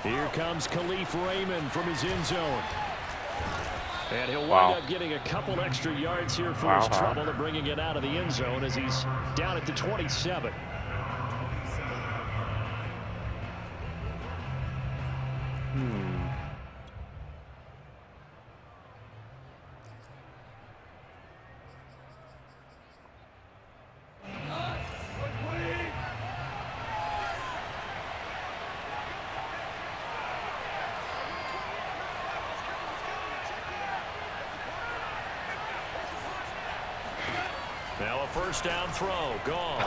Here comes Khalif Raymond from his end zone. And he'll wind up getting a couple extra yards here for his trouble and bringing it out of the end zone as he's down at the 27. Now a first down throw, gone.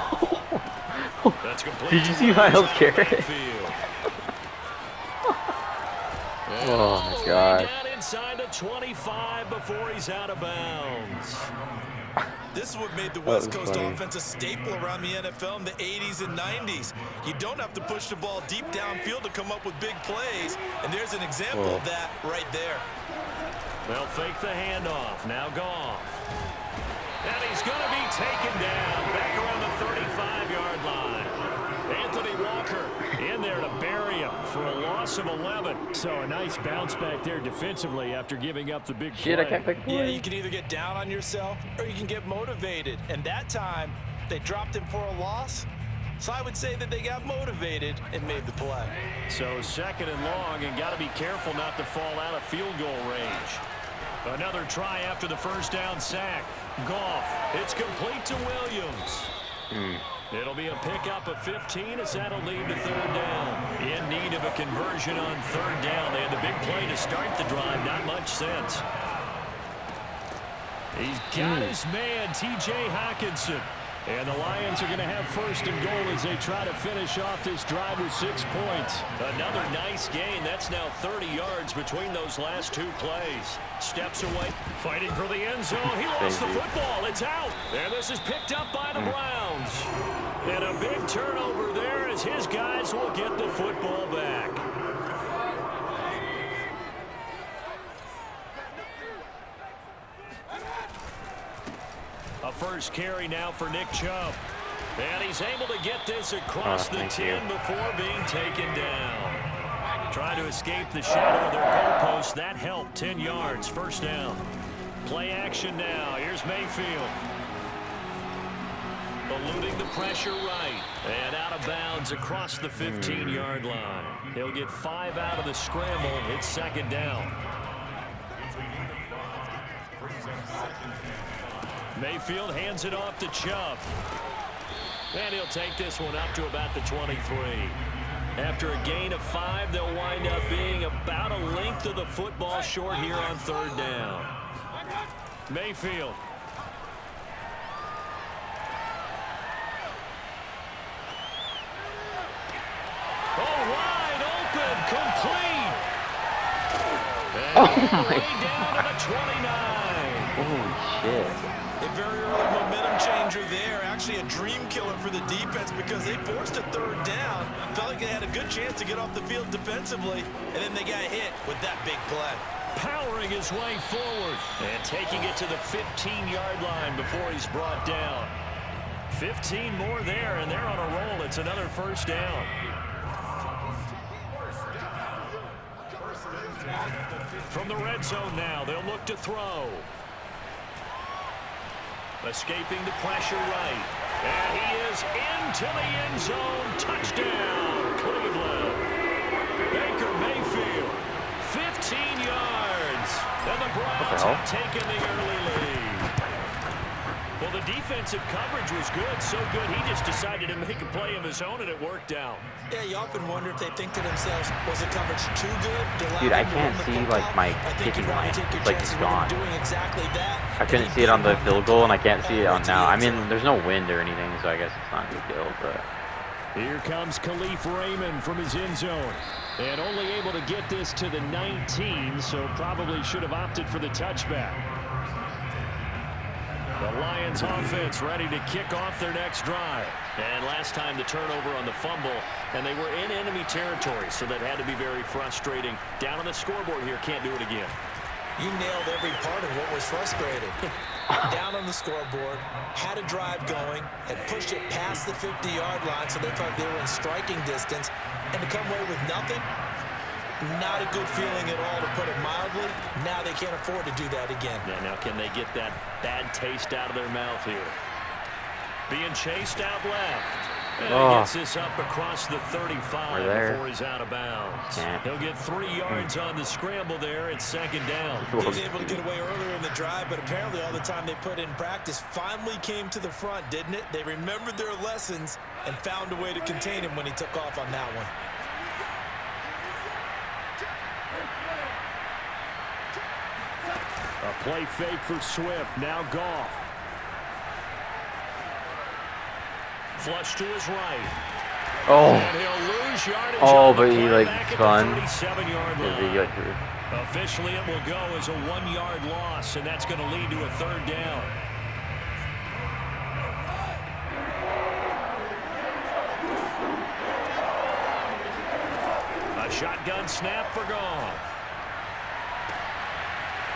That's complete. Did you see Miles Garrett? Oh my God. Inside the 25 before he's out of bounds. This is what made the West Coast offense a staple around the NFL in the 80s and 90s. You don't have to push the ball deep downfield to come up with big plays, and there's an example of that right there. They'll fake the handoff. Now Goff. And he's going to be taken down back around the 35-yard line. Anthony Walker in there to bury him for a loss of 11. So a nice bounce back there defensively after giving up the big play. I can't pick Yeah, you can either get down on yourself or you can get motivated. And that time, they dropped him for a loss. So I would say that they got motivated and made the play. So second and long, and got to be careful not to fall out of field goal range. Another try after the first down sack. Goff, it's complete to Williams. It'll be a pickup of 15 as that'll lead to third down. In need of a conversion on third down. They had the big play to start the drive. Not much sense. He's got his man, T.J. Hockenson. And the Lions are going to have first and goal as they try to finish off this drive with 6 points. Another nice gain. That's now 30 yards between those last two plays. Steps away, fighting for the end zone. He lost the football. It's out. And this is picked up by the Browns. And a big turnover there as his guys will get the football back. A first carry now for Nick Chubb. And he's able to get this across the 10 before being taken down. Trying to escape the shadow of their goalpost. That helped. 10 yards. First down. Play action now. Here's Mayfield. Eluding the pressure right. And out of bounds across the 15-yard line. He'll get 5 out of the scramble. It's second down. Mayfield hands it off to Chubb. And he'll take this one up to about the 23. After a gain of 5, they'll wind up being about a length of the football short here on third down. Mayfield. Oh, wide open, complete. And way down to the 29. Holy shit. A very early momentum changer there. Actually a dream killer for the defense because they forced a third down. Felt like they had a good chance to get off the field defensively, and then they got hit with that big play. Powering his way forward and taking it to the 15-yard line before he's brought down. 15 more there, and they're on a roll. It's another first down. From the red zone now, they'll look to throw. Escaping the pressure right. And he is into the end zone. Touchdown, Cleveland. Baker Mayfield, 15 yards. And the Browns have taken the early lead. Well, the defensive coverage was good, so good he just decided to make a play of his own, and it worked out. Yeah, you often wonder if they think to themselves, was the coverage too good? Dude, I can't see like my kicking line. It's like it's gone. Doing exactly that. I couldn't see it on the field goal, and I can't see it on now. I mean, there's no wind or anything, so I guess it's not a big deal. But here comes Khalif Raymond from his end zone. And only able to get this to the 19, so probably should have opted for the touchback. The Lions offense ready to kick off their next drive. And last time the turnover on the fumble, and they were in enemy territory, so that had to be very frustrating. Down on the scoreboard here, can't do it again. You nailed every part of what was frustrating. Down on the scoreboard, had a drive going, and pushed it past the 50-yard line so they thought they were in striking distance, and to come away with nothing, not a good feeling at all, to put it mildly. Now they can't afford to do that again. Yeah, now can they get that bad taste out of their mouth here? Being chased out left. And he gets this up across the 35 before he's out of bounds. He'll get 3 yards on the scramble there at second down. He was able to get away earlier in the drive, but apparently all the time they put in practice finally came to the front, didn't it? They remembered their lessons and found a way to contain him when he took off on that one. A play fake for Swift. Now Goff. Flush to his right. And he'll lose yardage. Oh, but he like spun. Officially, it will go as a 1-yard loss, and that's going to lead to a third down. A shotgun snap for Goff.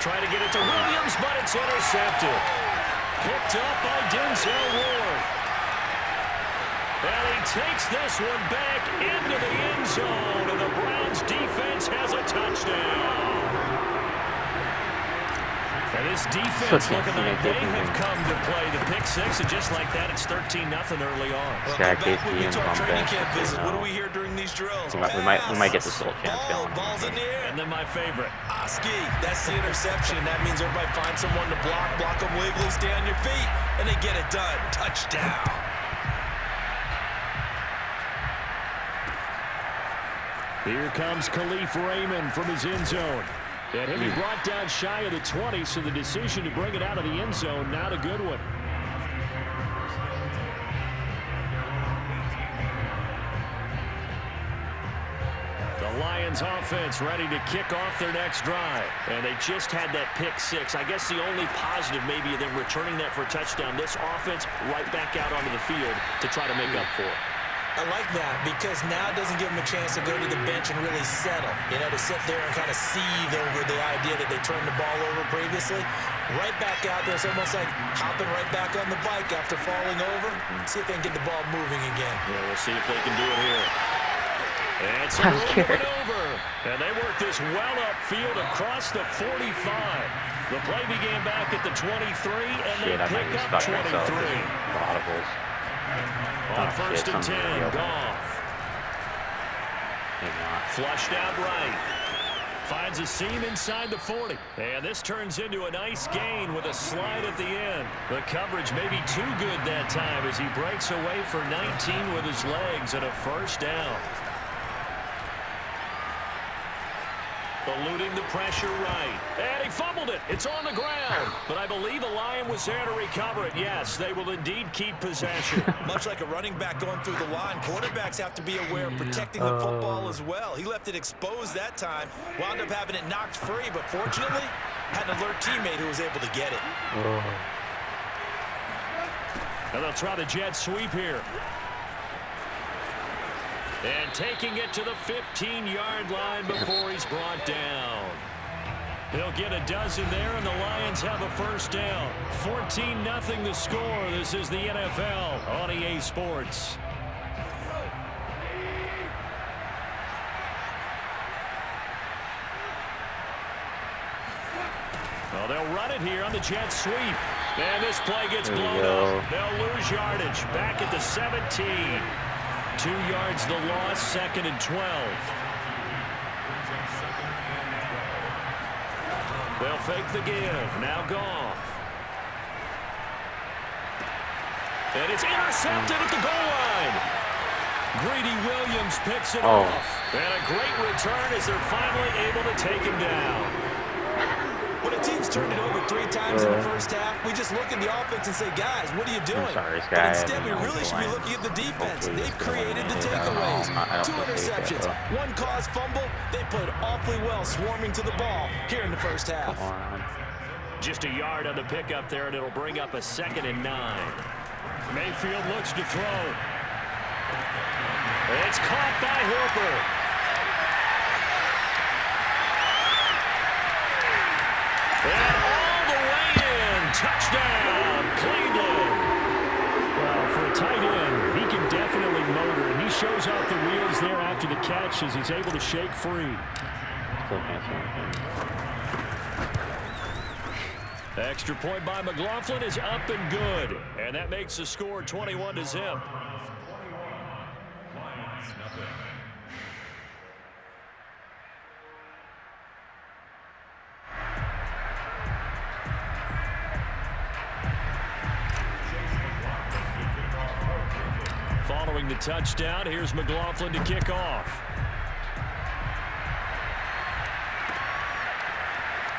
Try to get it to Williams, but it's intercepted. Picked up by Denzel Ward. And he takes this one back into the end zone, and the Browns defense has a touchdown. And this defense looking like they have come to play. The pick six, and just like that, it's 13-0 early on. Well, back when we talk training camp visits, what do we hear during these drills? We might get this little chance going. Ball's in the air. And then my favorite. Oski, that's the interception. That means everybody finds someone to block them wiggly, stay on your feet, and they get it done. Touchdown. Here comes Khalif Raymond from his end zone. And he'll be brought down shy of the 20, so the decision to bring it out of the end zone, not a good one. The Lions offense ready to kick off their next drive. And they just had that pick six. I guess the only positive maybe of them returning that for a touchdown. This offense right back out onto the field to try to make up for it. I like that because now it doesn't give them a chance to go to the bench and really settle. You know, to sit there and kind of seethe over the idea that they turned the ball over previously. Right back out there. It's almost like hopping right back on the bike after falling over. See if they can get the ball moving again. Yeah, we'll see if they can do it here. And so moving over. And they work this well upfield across the 45. The play began back at the 23, and they pick up 23. On first and 10, Goff. Flushed out right. Finds a seam inside the 40. And this turns into a nice gain with a slide at the end. The coverage may be too good that time as he breaks away for 19 with his legs and a first down. Eluding the pressure right. And he fumbled it. It's on the ground. But I believe the Lion was there to recover it. Yes, they will indeed keep possession. Much like a running back going through the line, quarterbacks have to be aware of protecting the football as well. He left it exposed that time. Wound up having it knocked free, but fortunately, had an alert teammate who was able to get it. And they'll try the jet sweep here. And taking it to the 15-yard line before he's brought down. He'll get a dozen there, and the Lions have a first down. 14-0 the score. This is the NFL on EA Sports. Well, they'll run it here on the jet sweep. And this play gets blown up. They'll lose yardage. Back at the 17. 2 yards the loss, second and 12. They'll fake the give. Now Goff. And it's intercepted at the goal line. Greedy Williams picks it off. And a great return as they're finally able to take him down. When a team's turned it over 3 times in the first half, we just look at the offense and say, guys, what are you doing? But instead, we really should be looking at the defense. They've created the takeaways. 2 interceptions, 1 caused fumble. They played awfully well swarming to the ball here in the first half. Just a yard on the pickup there, and it'll bring up a second and 9. Mayfield looks to throw. It's caught by Hooper. And all the way in. Touchdown, Cleveland. Well, for a tight end, he can definitely motor, and he shows off the wheels there after the catch as he's able to shake free. Still can't see anything. The extra point by McLaughlin is up and good. And that makes the score 21-0. Following the touchdown, here's McLaughlin to kick off.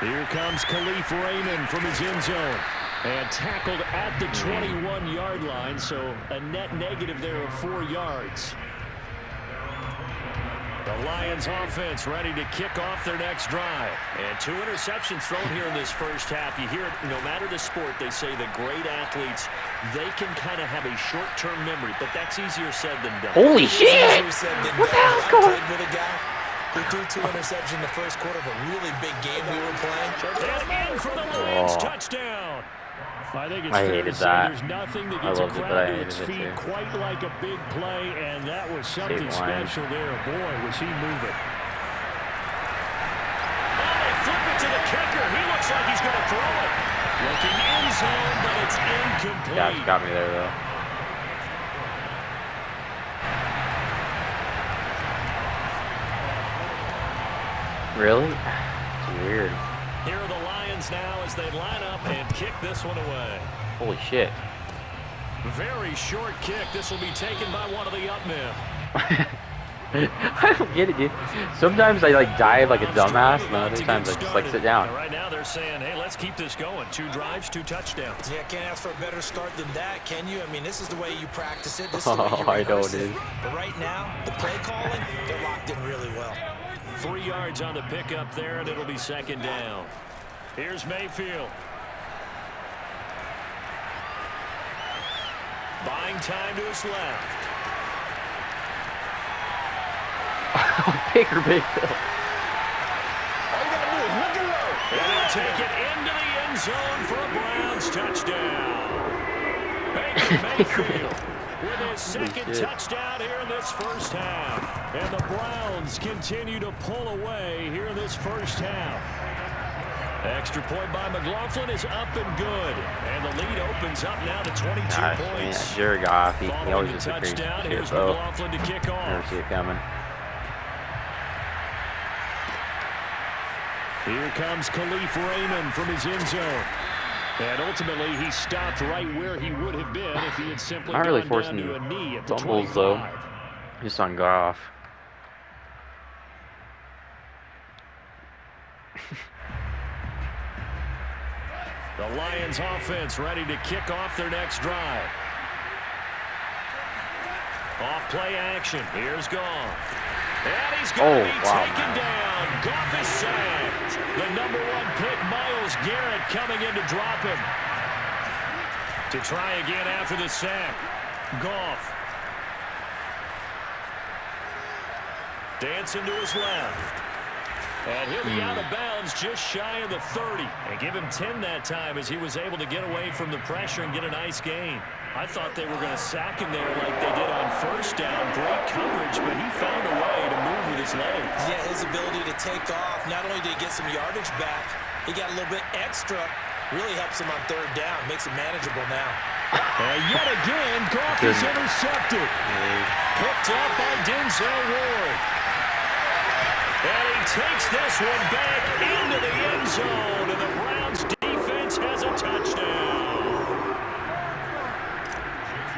Here comes Khalif Raymond from his end zone. And tackled at the 21-yard line, so a net negative there of 4 yards. The Lions offense ready to kick off their next drive. And 2 interceptions thrown here in this first half. You hear it, no matter the sport, they say the great athletes, they can kind of have a short-term memory, but that's easier said than done. Holy shit! What the hell's going on? We threw 2 interceptions in the first quarter of a really big game we were playing. And in for the Lions touchdown. I think it's fair to say there's nothing that gets a crowd to its feet quite like a big play, and that was something special there. Boy, was he moving. Oh, they flip it to the kicker. He looks like he's going to throw it. Looking in zone, but it's incomplete. Yeah, got me there, though. Really? It's weird. Here are the Lions now as they line up and kick this one away. Holy shit. Very short kick. This will be taken by one of the up men. I don't get it, dude. Sometimes I like dive like a dumbass, and other times I just like sit down. Right now they're saying, hey, let's keep this going. 2 drives, 2 touchdowns. Yeah, can't ask for a better start than that, can you? I mean, this is the way you practice it. This is the way you I know it is. But right now, the play calling, they're locked in really well. 3 yards on the pickup there, and it'll be 2nd down. Here's Mayfield. Buying time to his left. Baker Mayfield. All you gotta do is look and low. And they'll take it into the end zone for a Browns touchdown. Baker Mayfield with his 2nd touchdown here in this first half. And the Browns continue to pull away here in this first half. Extra point by McLaughlin is up and good. And the lead opens up now to 22 points. Man, Jared Goff, he always the just a crazy touchdown, shit, here's though. McLaughlin to kick off. Never see it coming. Here comes Khalif Raymond from his end zone. And ultimately, he stopped right where he would have been if he had simply Not really gone forcing down to a knee at the fumbles, 25. though. Just on Goff. The Lions offense ready to kick off their next drive. Off play action. Here's Goff. And he's going to be taken down. Goff is sacked. The number 1 pick, Myles Garrett, coming in to drop him. To try again after the sack. Goff. Dancing to his left. And he'll be out of bounds just shy of the 30. And give him 10 that time as he was able to get away from the pressure and get a nice gain. I thought they were going to sack him there like they did on first down. Great coverage, but he found a way to move with his legs. Yeah, his ability to take off. Not only did he get some yardage back, he got a little bit extra. Really helps him on 3rd down. Makes it manageable now. And yet again, Goff is intercepted. Picked up by Denzel Ward. And he takes this one back into the end zone, and the Browns defense has a touchdown.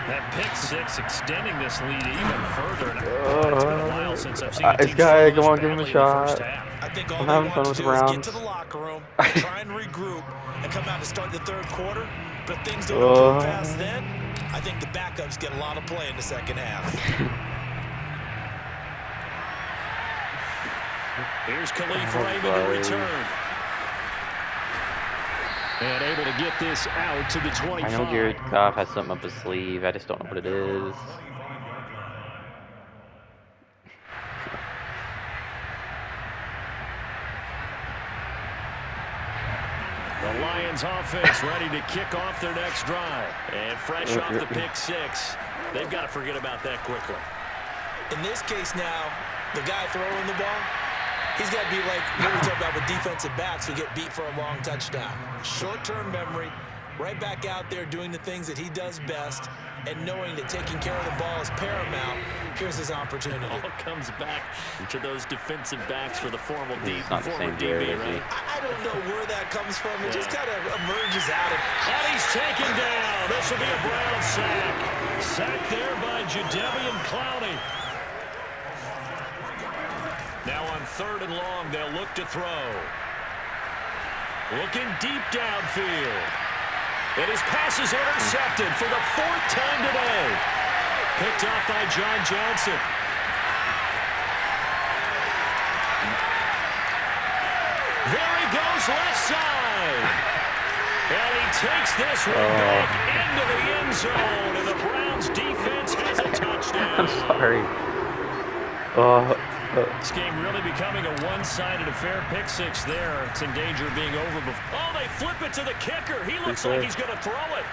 That pick 6 extending this lead even further. And it's been a while since I've seen a team guy, come on, give him a shot. I think all I'm they having want fun with to the do is Browns. get to the locker room, try and regroup, and come out to start the 3rd quarter. But if things don't improve fast then, I think the backups get a lot of play in the 2nd half. Here's Khalif Raymond to return. And able to get this out to the 25. I know Jared Goff has something up his sleeve. I just don't know what it is. The Lions offense ready to kick off their next drive. And fresh off the pick 6, they've got to forget about that quickly. In this case now, The guy throwing the ball, he's got to be like what we talk about with defensive backs who get beat for a long touchdown. Short-term memory, right back out there doing the things that he does best, and knowing that taking care of the ball is paramount. Here's his opportunity. All comes back to those defensive backs for the former DB, right? I don't know where that comes from. It just kind of emerges out of. And he's taken down. This will be a Brown sack. Sack there by Jadeveon Clowney. Now on 3rd and long, they'll look to throw. Looking deep downfield. And his pass is intercepted for the 4th time today. Picked off by John Johnson. There he goes, left side. And he takes this one back into the end zone. And the Browns defense has a touchdown. I'm sorry. This game really becoming a one-sided affair. Pick 6 there. It's in danger of being over before. Oh, they flip it to the kicker. He looks like he's going to throw it.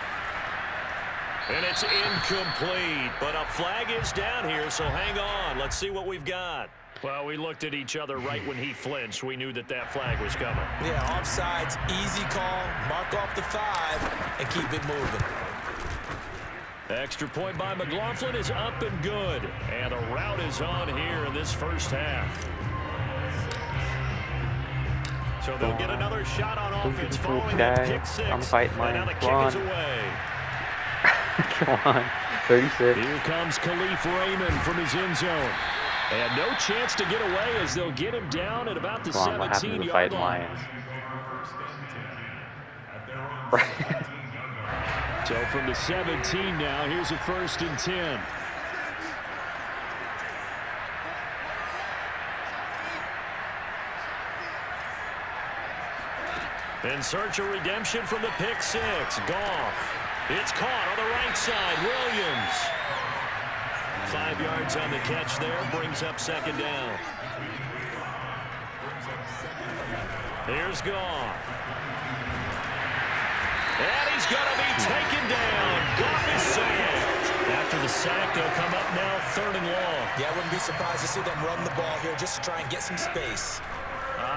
And it's incomplete. But a flag is down here, so hang on. Let's see what we've got. Well, we looked at each other right when he flinched. We knew that that flag was coming. Yeah, offsides, easy call. Mark off the 5 and keep it moving. Extra point by McLaughlin is up and good. And a rout is on here in this first half. So they'll get another shot on offense following that pick 6. I'm fighting mine. And now the kick is away. Come on. 36. Here comes Khalif Raymond from his end zone. And no chance to get away as they'll get him down at about the 17-yard line. So from the 17 now, here's a 1st and 10. In search of redemption from the pick 6. Goff. It's caught on the right side. Williams. 5 yards on the catch there. Brings up 2nd down. Here's Goff. And he's going to be taken down. Goff is sacked. After the sack, they'll come up now 3rd and long. Yeah, I wouldn't be surprised to see them run the ball here just to try and get some space.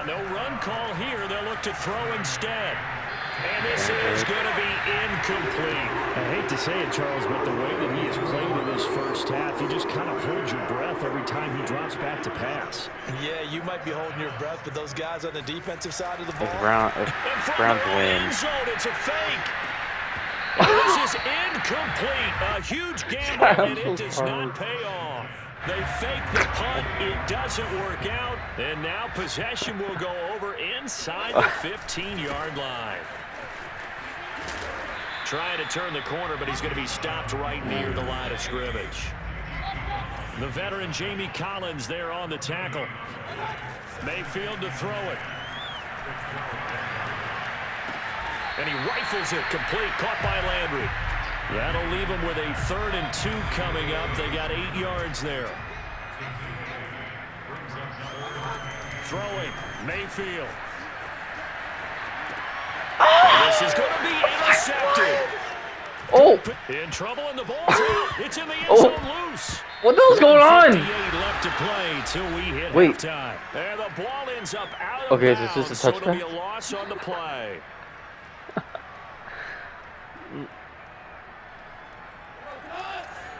No run call here. They'll look to throw instead. And this is going to be incomplete. I hate to say it, Charles, but the way that he has played in this first half, you just kind of hold your breath every time he drops back to pass. Yeah, you might be holding your breath, but those guys on the defensive side of the ball. If Browns win. It's a fake. And this is incomplete. A huge gamble, and it does not pay off. They fake the punt. It doesn't work out. And now possession will go over inside the 15-yard line. Trying to turn the corner, but he's going to be stopped right near the line of scrimmage. The veteran Jamie Collins there on the tackle. Mayfield to throw it. And he rifles it complete, caught by Landry. That'll leave him with a 3rd and 2 coming up. They got 8 yards there. Throwing, Mayfield. This is going to be intercepted. In trouble, and the ball's out. It's in the end zone loose. What the hell's going on? 58 left to play till we hit halftime. And the ball ends up out of bounds, is this a so it'll touchdown? be a loss on the play.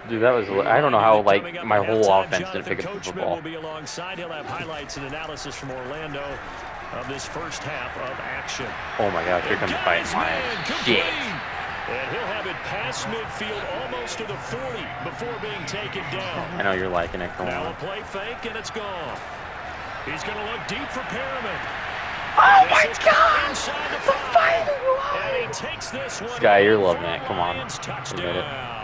Dude, that was, I don't know how, like, my whole offense didn't pick up the Coachman football. will be alongside. He'll have highlights and analysis from Orlando of this first half of action. Oh my gosh, here comes the fighting Lions. Shit. And he'll have it past midfield almost to the 40 before being taken down. I know you're liking it. Now a play fake, and it's gone. He's going to look deep for Perriman. Oh my God! Inside the 5. And he takes this one. Sky, you're loving it. Come on. Touchdown.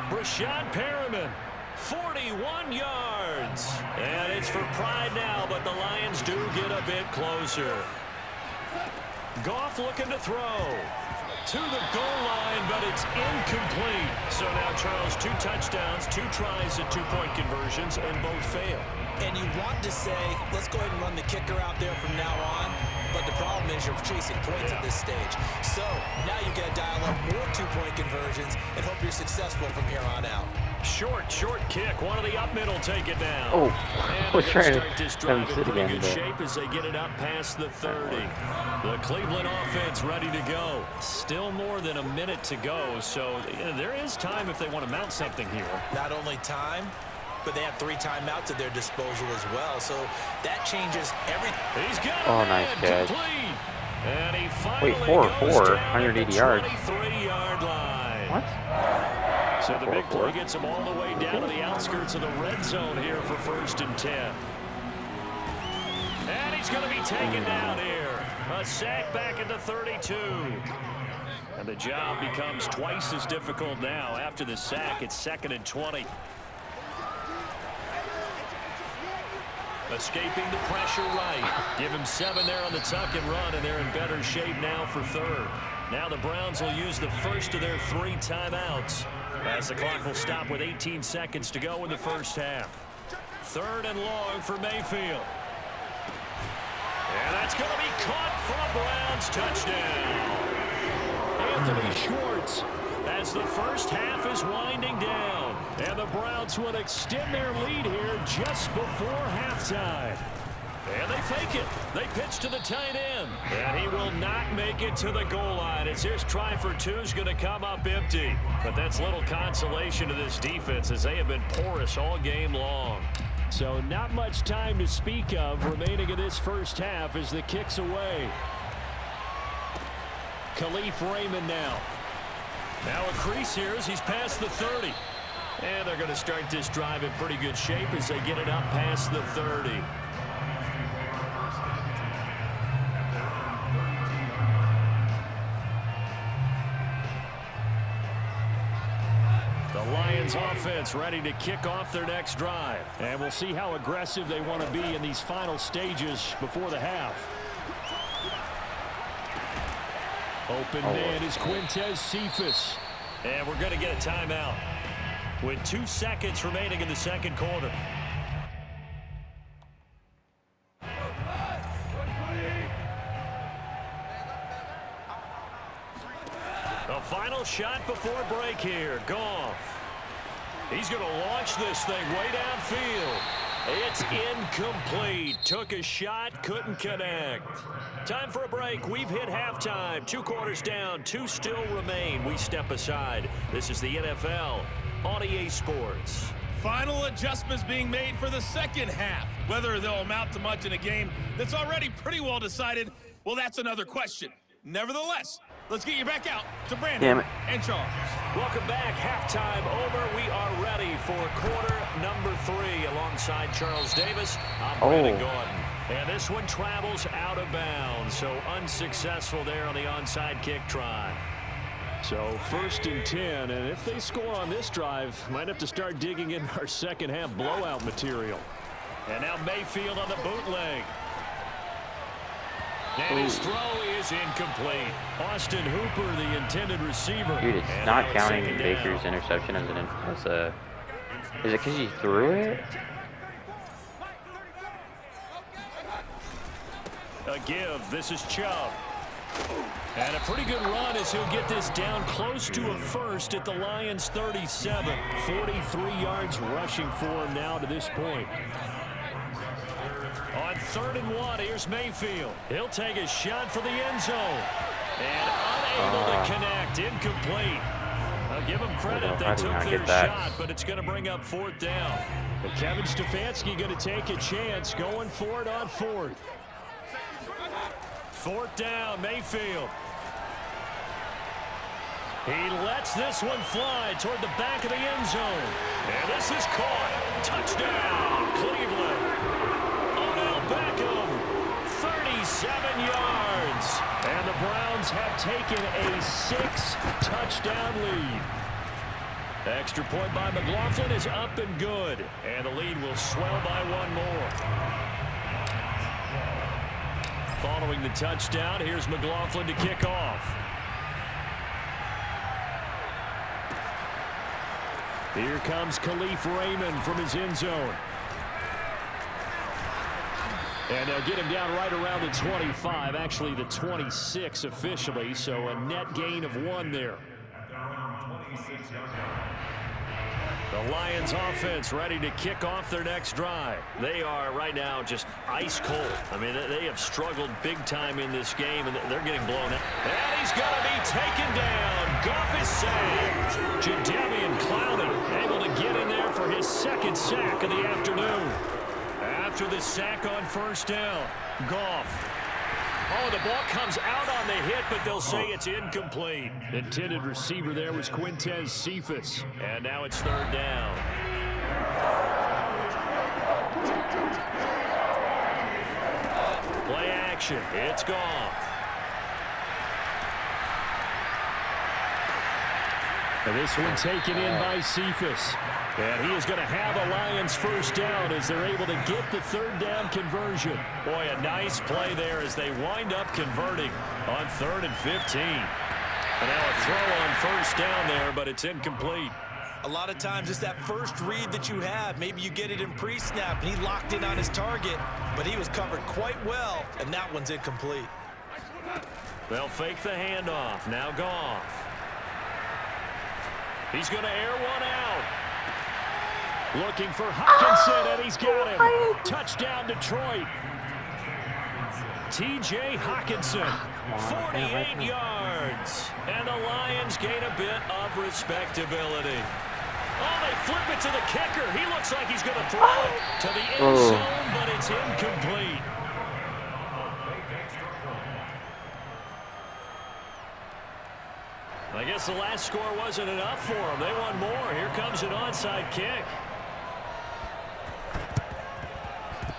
Brashad Perriman, 41 yards. And it's for pride now, but the Lions do get a bit closer. Goff looking to throw to the goal line, but it's incomplete. So now, Charles, 2 touchdowns, 2 tries at 2-point conversions, and both fail. And you want to say, let's go ahead and run the kicker out there from now on. But the problem is you're chasing points at this stage. So now you got to dial up more 2-point conversions and hope you're successful from here on out. Short kick. One of the up middle take it down. Oh, and I was trying to start this have drive him in sit pretty again. good shape as they get it up past the 30. The Cleveland offense ready to go. Still more than a minute to go, so there is time if they want to mount something here. Not only time, but they have 3 timeouts at their disposal as well, so that changes everything. He's got Oh, nice catch. complete. And he finally Wait, goes 4, down 180 at the yards. 23-yard line. What? So the big 4-4. play gets him all the way down to the outskirts of the red zone here for 1st and 10. And he's going to be taken down here. A sack back at the 32. And the job becomes twice as difficult now. After the sack, it's 2nd and 20. Escaping the pressure right. Give him 7 there on the tuck and run, and they're in better shape now for 3rd. Now the Browns will use the first of their 3 timeouts as the clock will stop with 18 seconds to go in the first half. 3rd and long for Mayfield. And that's going to be caught for a Browns touchdown. Anthony Schwartz as the first half is winding down. And the Browns will extend their lead here just before halftime. And they fake it. They pitch to the tight end. And he will not make it to the goal line as his try for 2 is going to come up empty. But that's little consolation to this defense as they have been porous all game long. So not much time to speak of remaining in this first half as the kick's away. Khalif Raymond now. Now a crease here as he's past the 30. And they're going to start this drive in pretty good shape as they get it up past the 30. The Lions offense ready to kick off their next drive. And we'll see how aggressive they want to be in these final stages before the half. Open man is Quintez Cephas. And we're going to get a timeout with 2 seconds remaining in the second quarter. The final shot before break here. Goff. He's going to launch this thing way downfield. It's incomplete. Took a shot, couldn't connect. Time for a break. We've hit halftime. 2 quarters down, 2 still remain. We step aside. This is the NFL on EA Sports. Final adjustments being made for the second half. Whether they'll amount to much in a game that's already pretty well decided, well, that's another question. Nevertheless, let's get you back out to Brandon and Charles. Welcome back. Halftime over. We are ready for quarter number 3 alongside Charles Davis. I'm Brandon Gordon. And this one travels out of bounds, so unsuccessful there on the onside kick try. So 1st and 10, and if they score on this drive, might have to start digging in our second half blowout material. And now Mayfield on the bootleg. And his throw is incomplete. Austin Hooper, the intended receiver. Dude, it's and not counting second Baker's down. interception as a. Is it because he threw it? A give. This is Chubb. And a pretty good run as he'll get this down close to a first at the Lions 37. 43 yards rushing for him now to this point. On 3rd and 1, here's Mayfield. He'll take a shot for the end zone. And unable to connect. Incomplete. I'll give them credit. They took their shot, but it's going to bring up 4th down. But Kevin Stefanski going to take a chance going for it on 4th. 4th down, Mayfield. He lets this one fly toward the back of the end zone. And this is caught. Touchdown, Cleveland. Odell Beckham, 37 yards. And the Browns have taken a 6-touchdown lead. Extra point by McLaughlin is up and good. And the lead will swell by 1 more. Following the touchdown, here's McLaughlin to kick off. Here comes Khalif Raymond from his end zone. And they'll get him down right around the 25, actually the 26 officially, so a net gain of 1 there. The Lions offense ready to kick off their next drive. They are right now just ice cold. I mean, they have struggled big time in this game, and they're getting blown out. And he's going to be taken down. Goff is sacked. Jadeveon Clowney able to get in there for his second sack of the afternoon. After the sack on first down, Goff. Oh, the ball comes out on the hit, but they'll say it's incomplete. Intended receiver there was Quintez Cephas. And now it's third down. Play action. It's Goff. And this one taken in by Cephas. And he is going to have a Lions first down as they're able to get the third down conversion. Boy, a nice play there as they wind up converting on 3rd and 15. And now a throw on first down there, but it's incomplete. A lot of times it's that first read that you have. Maybe you get it in pre-snap, and he locked in on his target, but he was covered quite well, and that one's incomplete. They'll fake the handoff. Now Goff. He's going to air one out. Looking for Hockenson, and he's got him. Touchdown, Detroit. T.J. Hockenson, 48 yards. And the Lions gain a bit of respectability. Oh, they flip it to the kicker. He looks like he's going to throw it to the end zone, but it's incomplete. I guess the last score wasn't enough for them. They want more. Here comes an onside kick.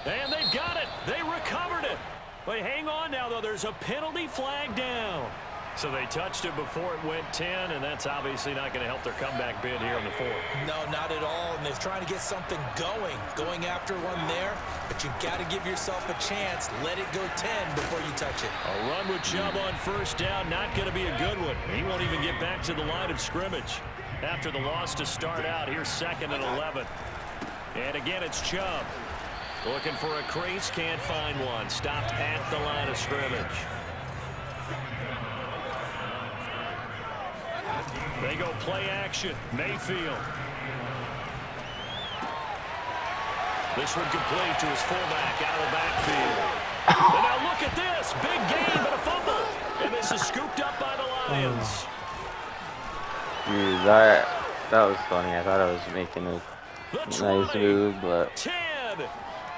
And they've got it. They recovered it. But hang on now, though. There's a penalty flag down. So they touched it before it went 10, and that's obviously not going to help their comeback bid here in the 4th. No, not at all. And they're trying to get something going after one there. But you've got to give yourself a chance. Let it go 10 before you touch it. A run with Chubb on first down, not going to be a good one. He won't even get back to the line of scrimmage. After the loss to start out, here's 2nd and 11. And again, it's Chubb. Looking for a crease, can't find one. Stopped at the line of scrimmage. They go play action. Mayfield. This one complete to his fullback out of the backfield. And now look at this. Big gain, but a fumble. And this is scooped up by the Lions. Dude, that was funny. I thought I was making a nice move, but 10.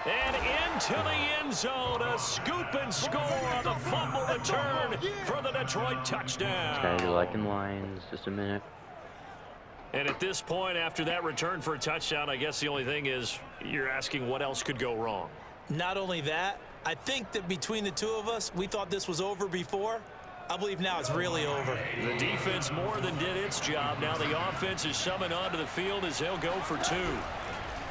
And into the end zone, a scoop and score on the fumble return for the Detroit touchdown. trying to like in lines. Just a minute. And at this point, after that return for a touchdown, I guess the only thing is you're asking what else could go wrong. Not only that, I think that between the two of us, we thought this was over before. I believe now it's really over. The defense more than did its job. Now the offense is summoned onto the field as they'll go for 2.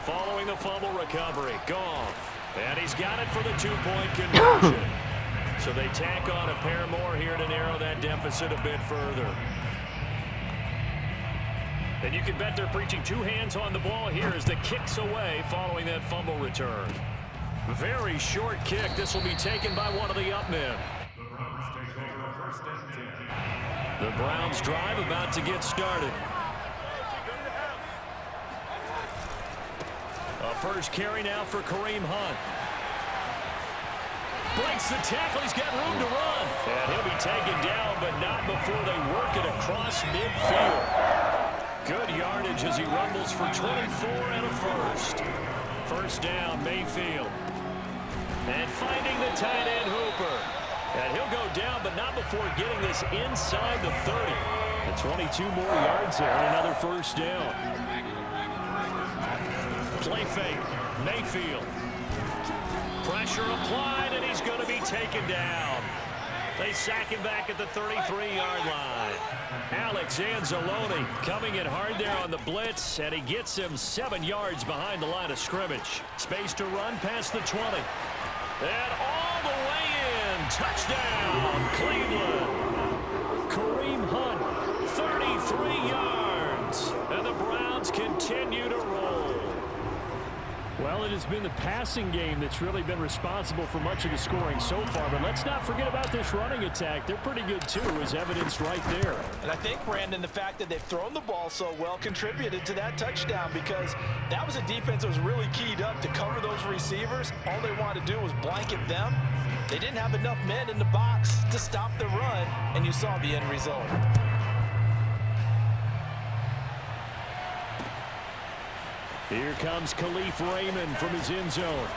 Following the fumble recovery, Goff. And he's got it for the 2-point conversion. So they tack on a pair more here to narrow that deficit a bit further. And you can bet they're preaching 2 hands on the ball here as the kick's away following that fumble return. Very short kick. This will be taken by one of the up men. The Browns drive about to get started. A first carry now for Kareem Hunt. Breaks the tackle. He's got room to run. And he'll be taken down, but not before they work it across midfield. Good yardage as he rumbles for 24 and a first. First down, Mayfield. And finding the tight end, Hooper. And he'll go down, but not before getting this inside the 30. And 22 more yards there and another first down. Play fake, Mayfield. Pressure applied, and he's going to be taken down. They sack him back at the 33-yard line. Alex Anzalone coming in hard there on the blitz, and he gets him 7 yards behind the line of scrimmage. Space to run past the 20. And all the way in. Touchdown, Cleveland. Kareem Hunt, 33 yards. And the Browns continue to roll. Well, it has been the passing game that's really been responsible for much of the scoring so far. But let's not forget about this running attack. They're pretty good, too, as evidenced right there. And I think, Brandon, the fact that they've thrown the ball so well contributed to that touchdown, because that was a defense that was really keyed up to cover those receivers. All they wanted to do was blanket them. They didn't have enough men in the box to stop the run, and you saw the end result. Here comes Khalif Raymond from his end zone.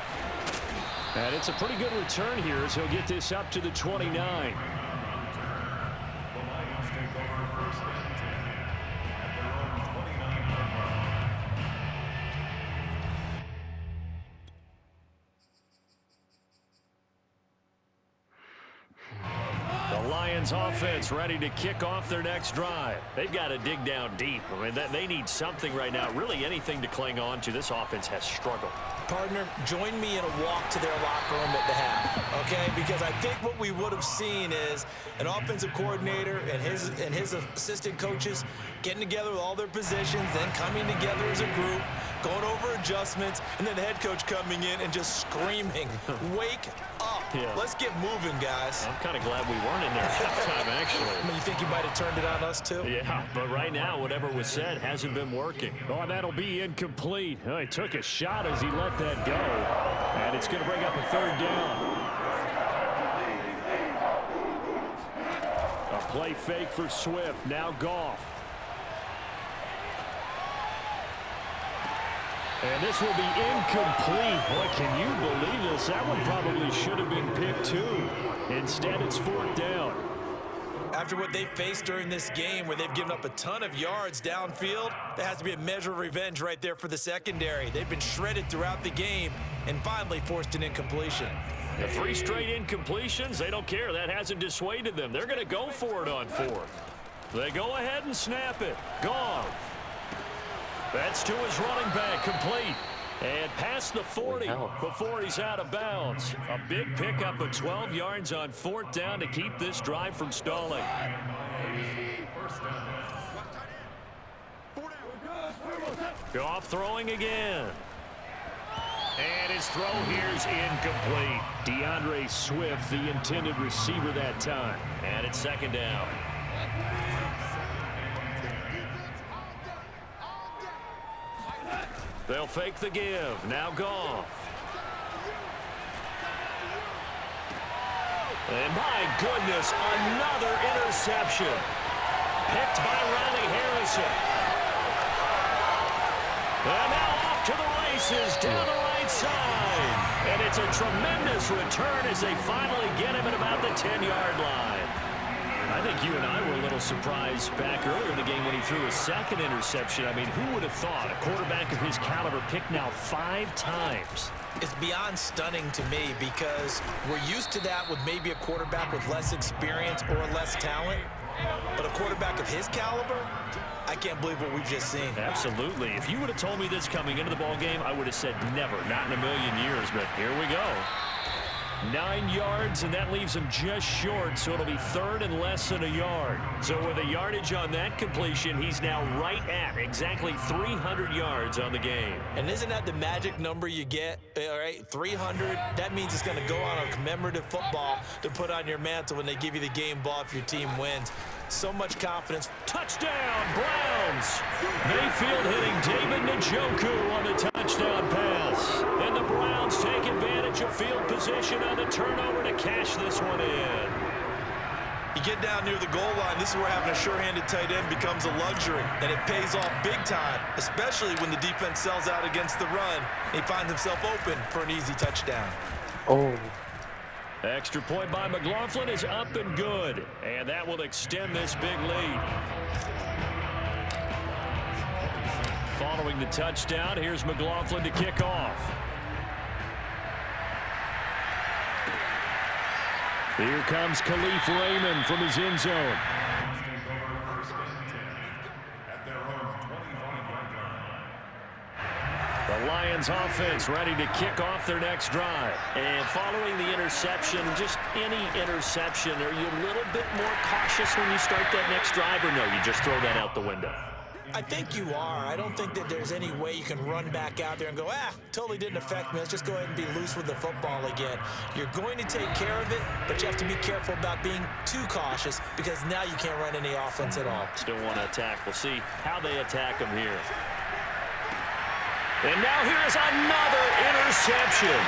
And it's a pretty good return here as he'll get this up to the 29. Lions offense ready to kick off their next drive. They've got to dig down deep. I mean, they need something right now, really anything to cling on to. This offense has struggled. Partner, join me in a walk to their locker room at the half, okay? Because I think what we would have seen is an offensive coordinator and his assistant coaches getting together with all their positions, then coming together as a group, going over adjustments, and then the head coach coming in and just screaming, wake up. Yeah. Let's get moving, guys. I'm kind of glad we weren't in there at halftime, actually. I mean, you think you might have turned it on us, too? Yeah, but right now, whatever was said hasn't been working. Oh, that'll be incomplete. Oh, he took a shot as he let that go. And it's going to bring up a third down. A play fake for Swift. Now Goff. And this will be incomplete. Boy, can you believe this? That one probably should have been picked too. Instead, it's fourth down. After what they faced during this game where they've given up a ton of yards downfield, there has to be a measure of revenge right there for the secondary. They've been shredded throughout the game and finally forced an incompletion. The 3 straight incompletions, they don't care. That hasn't dissuaded them. They're going to go for it on fourth. They go ahead and snap it. Gone. That's to his running back, complete. And past the 40 before he's out of bounds. A big pickup of 12 yards on fourth down to keep this drive from stalling. Goff throwing again. And his throw here's incomplete. DeAndre Swift, the intended receiver that time. And it's second down. They'll fake the give. Now Goff. And my goodness, another interception. Picked by Riley Harrison. And now off to the races down the right side. And it's a tremendous return as they finally get him at about the 10-yard line. I think you and I were a little surprised back earlier in the game when he threw his second interception. I mean, who would have thought a quarterback of his caliber picked now 5 times? It's beyond stunning to me because we're used to that with maybe a quarterback with less experience or less talent. But a quarterback of his caliber, I can't believe what we've just seen. Absolutely. If you would have told me this coming into the ball game, I would have said never, not in a million years. But here we go. 9 yards, and that leaves him just short, so it'll be third and less than a yard. So with a yardage on that completion, he's now right at exactly 300 yards on the game. And isn't that the magic number you get? All right, 300, that means it's going to go on a commemorative football to put on your mantle when they give you the game ball if your team wins. So much confidence. Touchdown, Browns! Mayfield hitting David Njoku on the touchdown pass. And the Browns take advantage of field position on the turnover to cash this one in. You get down near the goal line, this is where having a sure-handed tight end becomes a luxury, and it pays off big time, especially when the defense sells out against the run. He finds himself open for an easy touchdown. Oh. Extra point by McLaughlin is up and good, and that will extend this big lead. Following the touchdown, here's McLaughlin to kick off. Here comes Khalif Raymond from his end zone. The Lions offense ready to kick off their next drive. And following the interception, just any interception, are you a little bit more cautious when you start that next drive, or no, you just throw that out the window? I think you are. I don't think that there's any way you can run back out there and go, totally didn't affect me. Let's just go ahead and be loose with the football again. You're going to take care of it, but you have to be careful about being too cautious because now you can't run any offense at all. Still want to attack. We'll see how they attack him here. And now here's another interception.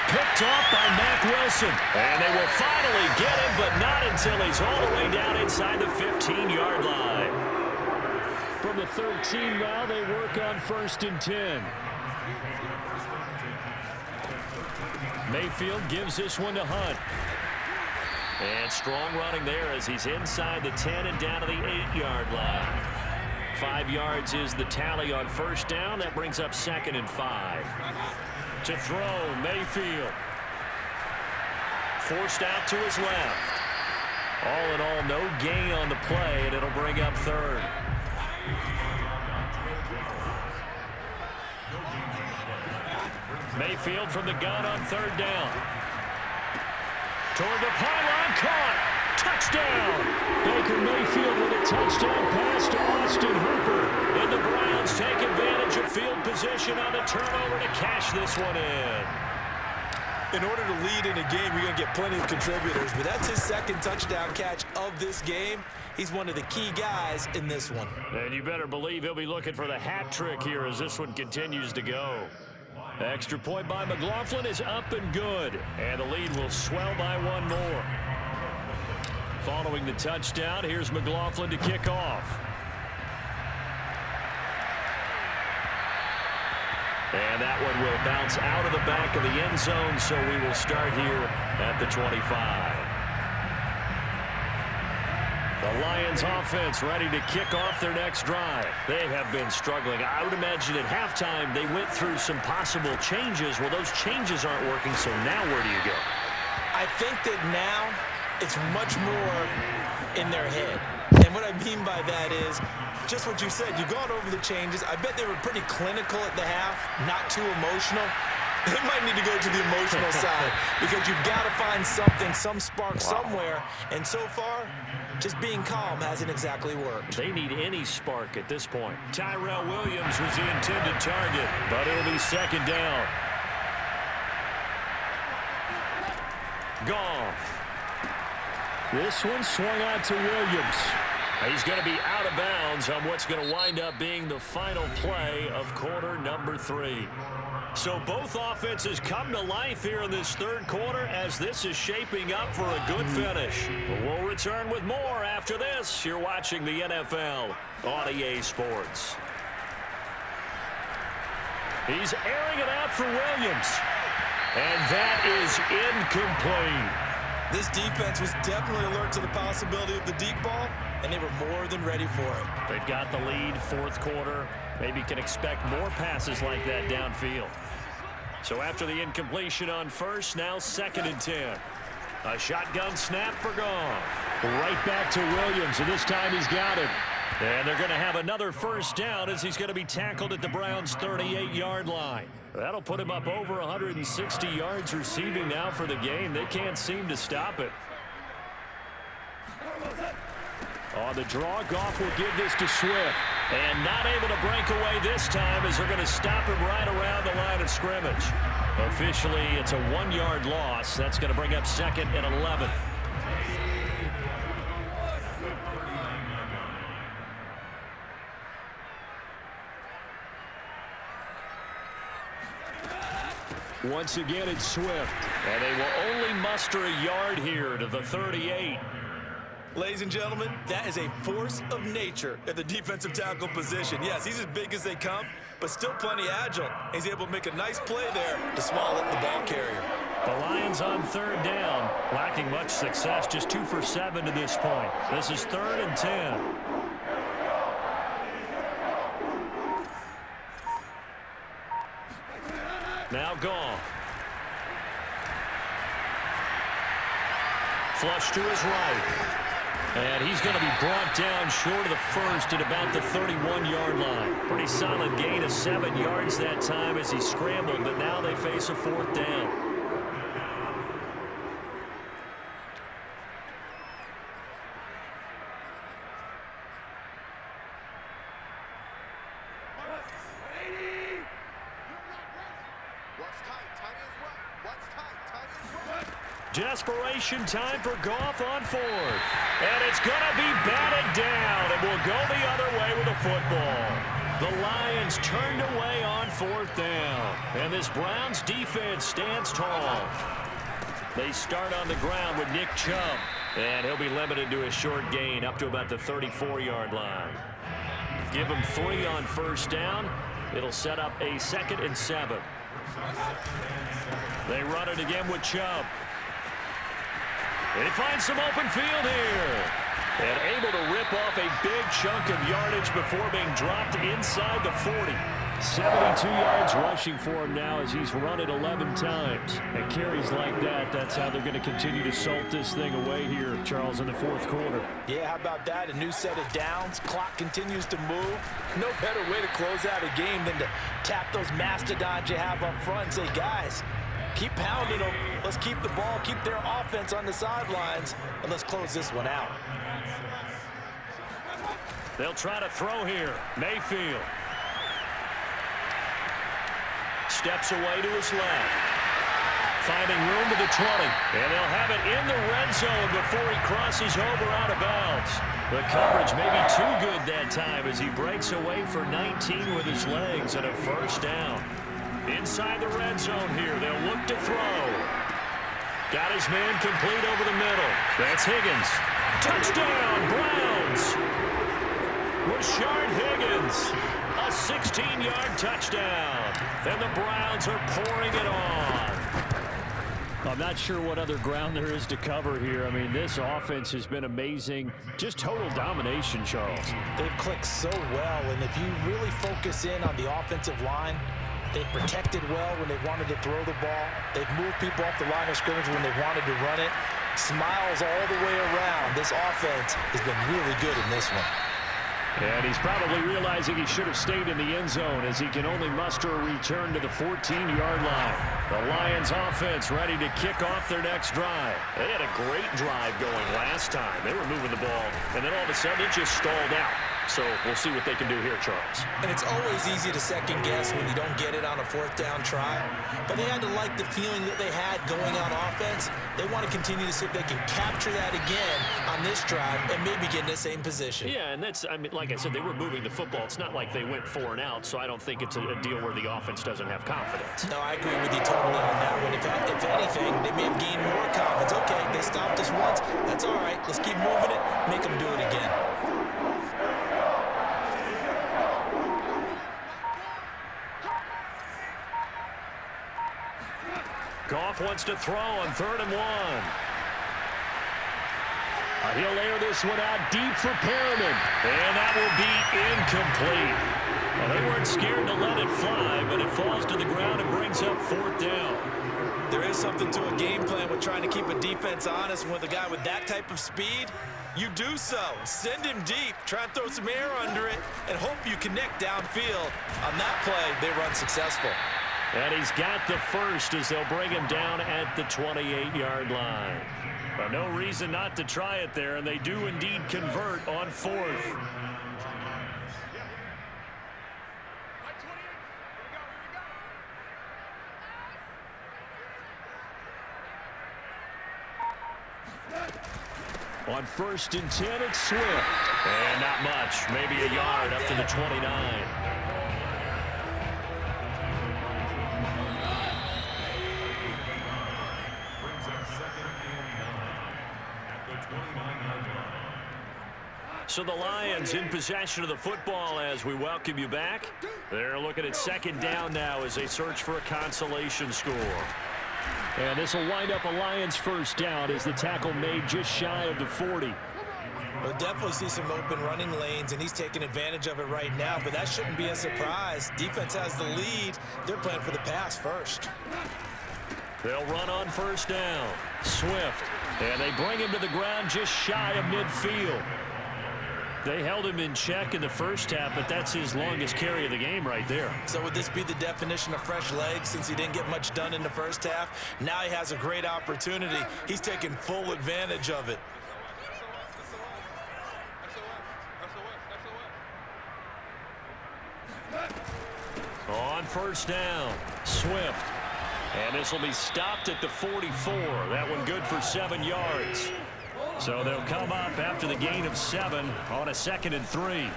Picked off by Mack Wilson. And they will finally get him, but not until he's all the way down inside the 15-yard line. From the 13 now, they work on 1st and 10. Mayfield gives this one to Hunt. And strong running there as he's inside the 10 and down to the 8-yard line. 5 yards is the tally on 1st down. That brings up 2nd and 5. To throw, Mayfield. Forced out to his left. All in all, no gain on the play, and it'll bring up 3rd. Mayfield from the gun on 3rd down. Toward the pylon, caught. Touchdown. Baker Mayfield with a touchdown pass to Austin Hooper. And the Browns take advantage of field position on the turnover to cash this one in. In order to lead in a game, you're going to get plenty of contributors, but that's his 2nd touchdown catch of this game. He's one of the key guys in this one. And you better believe he'll be looking for the hat trick here as this one continues to go. Extra point by McLaughlin is up and good. And the lead will swell by 1 more. Following the touchdown, here's McLaughlin to kick off. And that one will bounce out of the back of the end zone, so we will start here at the 25. The Lions offense ready to kick off their next drive. They have been struggling. I would imagine at halftime they went through some possible changes. Well, those changes aren't working, so now where do you go? I think that now it's much more in their head. And what I mean by that is just what you said. You've gone over the changes. I bet they were pretty clinical at the half, not too emotional. They might need to go to the emotional side because you've got to find something, some spark somewhere. And so far, just being calm hasn't exactly worked. They need any spark at this point. Tyrell Williams was the intended target, but it'll be 2nd down. Goff. This one swung out to Williams. He's going to be out of bounds on what's going to wind up being the final play of quarter number 3. So both offenses come to life here in this 3rd quarter as this is shaping up for a good finish. We'll return with more after this. You're watching the NFL on EA Sports. He's airing it out for Williams. And that is incomplete. This defense was definitely alert to the possibility of the deep ball, and they were more than ready for it. They've got the lead, 4th quarter. Maybe can expect more passes like that downfield. So after the incompletion on 1st, now 2nd and 10. A shotgun snap for Goff. Right back to Williams, and this time he's got him. And they're going to have another 1st down as he's going to be tackled at the Browns' 38-yard line. That'll put him up over 160 yards receiving now for the game. They can't seem to stop it. On the draw, Goff will give this to Swift. And not able to break away this time as they're going to stop him right around the line of scrimmage. Officially, it's a 1-yard loss. That's going to bring up 2nd and 11. Once again, it's Swift. And they will only muster a yard here to the 38. Ladies and gentlemen, that is a force of nature at the defensive tackle position. Yes, he's as big as they come, but still plenty agile. He's able to make a nice play there to swallow up the ball carrier. The Lions on 3rd down, lacking much success, just 2 for 7 to this point. This is 3rd and 10. Now Goff. Flush to his right. And he's going to be brought down short of the 1st at about the 31-yard line. Pretty solid gain of 7 yards that time as he scrambled, but now they face a 4th down. Desperation time for Goff on fourth. And it's going to be batted down, and will go the other way with the football. The Lions turned away on fourth down. And this Browns defense stands tall. They start on the ground with Nick Chubb. And he'll be limited to a short gain up to about the 34-yard line. Give him 3 on first down. It'll set up a 2nd and 7. They run it again with Chubb. They find some open field here. And able to rip off a big chunk of yardage before being dropped inside the 40. 72 yards rushing for him now as he's run it 11 times. And carries like that, that's how they're going to continue to salt this thing away here, Charles, in the fourth quarter. Yeah, how about that? A new set of downs. Clock continues to move. No better way to close out a game than to tap those mastodons you have up front and say, guys, keep pounding them. Let's keep the ball, keep their offense on the sidelines, and let's close this one out. They'll try to throw here. Mayfield steps away to his left. Finding room to the 20. And they'll have it in the red zone before he crosses over out of bounds. The coverage may be too good that time as he breaks away for 19 with his legs and a first down. Inside the red zone here, they'll look to throw. Got his man complete over the middle. That's Higgins. Touchdown, Browns. Rashard Higgins. A 16-yard touchdown. And the Browns are pouring it on. I'm not sure what other ground there is to cover here. I mean, this offense has been amazing. Just total domination, Charles. They've clicked so well, and if you really focus in on the offensive line, they've protected well when they wanted to throw the ball. They've moved people off the line of scrimmage when they wanted to run it. Smiles all the way around. This offense has been really good in this one. And he's probably realizing he should have stayed in the end zone as he can only muster a return to the 14-yard line. The Lions offense ready to kick off their next drive. They had a great drive going last time. They were moving the ball, and then all of a sudden it just stalled out. So we'll see what they can do here, Charles. And it's always easy to second guess when you don't get it on a fourth down try. But they had to like the feeling that they had going on offense. They want to continue to see if they can capture that again on this drive and maybe get in the same position. Yeah, and that's, I mean, like I said, they were moving the football. It's not like they went 4 and out, so I don't think it's a deal where the offense doesn't have confidence. No, I agree with you totally on that one. If anything, they may have gained more confidence. Okay, they stopped us once. That's all right. Let's keep moving it. Make them do it again. Goff wants to throw on 3rd and 1. He'll air this one out deep for Perriman. And that will be incomplete. Well, they weren't scared to let it fly, but it falls to the ground and brings up 4th down. There is something to a game plan with trying to keep a defense honest. And with a guy with that type of speed, you do so. Send him deep. Try and throw some air under it and hope you connect downfield. On that play, they run successful. And he's got the first as they'll bring him down at the 28-yard line. Well, no reason not to try it there, and they do indeed convert on 4th. On 1st and 10, it's Swift. And not much, maybe a yard up to the 29. So the Lions in possession of the football as we welcome you back. They're looking at 2nd down now as they search for a consolation score. And this will wind up a Lions first down as the tackle made just shy of the 40. We'll definitely see some open running lanes, and he's taking advantage of it right now, but that shouldn't be a surprise. Defense has the lead. They're playing for the pass first. They'll run on 1st down. Swift. And they bring him to the ground just shy of midfield. They held him in check in the first half, but that's his longest carry of the game right there. So would this be the definition of fresh legs since he didn't get much done in the first half? Now he has a great opportunity. He's taking full advantage of it. On 1st down, Swift. And this will be stopped at the 44. That one good for 7 yards. So they'll come up after the gain of 7 on a 2nd and 3.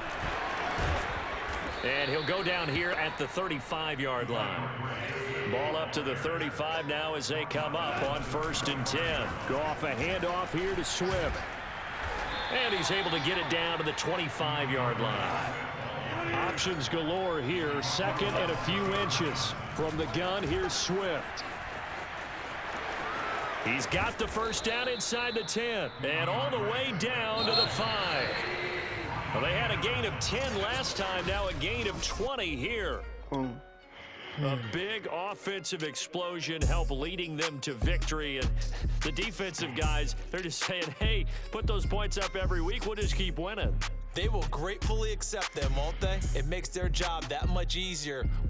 And he'll go down here at the 35-yard line. Ball up to the 35 now as they come up on 1st and 10. Go off a handoff here to Swift. And he's able to get it down to the 25-yard line. Options galore here. 2nd and a few inches. From the gun, here's Swift. He's got the first down inside the 10. And all the way down to the 5. Well, they had a gain of 10 last time. Now a gain of 20 here. A big offensive explosion help leading them to victory. And the defensive guys, they're just saying, hey, put those points up every week. We'll just keep winning. They will gratefully accept them, won't they? It makes their job that much easier.